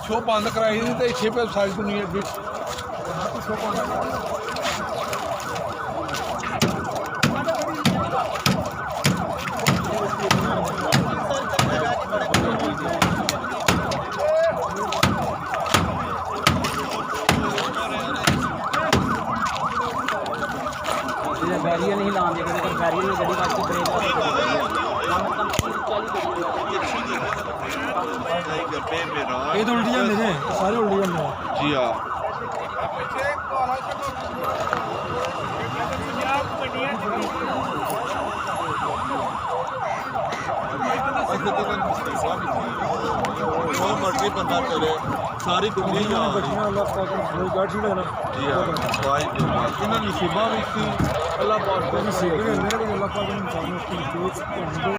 show बंद कराई थी तो इच्छे पे सारी दुनिया अगे शो बंद बैरियर नहीं लाने देते बैरियर में गड्डी काट के ब्रेक ये तो उल्टी जाने हैं सारे उल्टी जाने हैं जी हाँ मर्जी बंदा चले सारी दुनिया ही आ बच्चियां अल्लाह पाक गाड़ी छुड़े ना जी हाँ इन्होंने नसीबा भी सी अल्लाह पाक मेरे को अल्लाह पाक ने इंसान को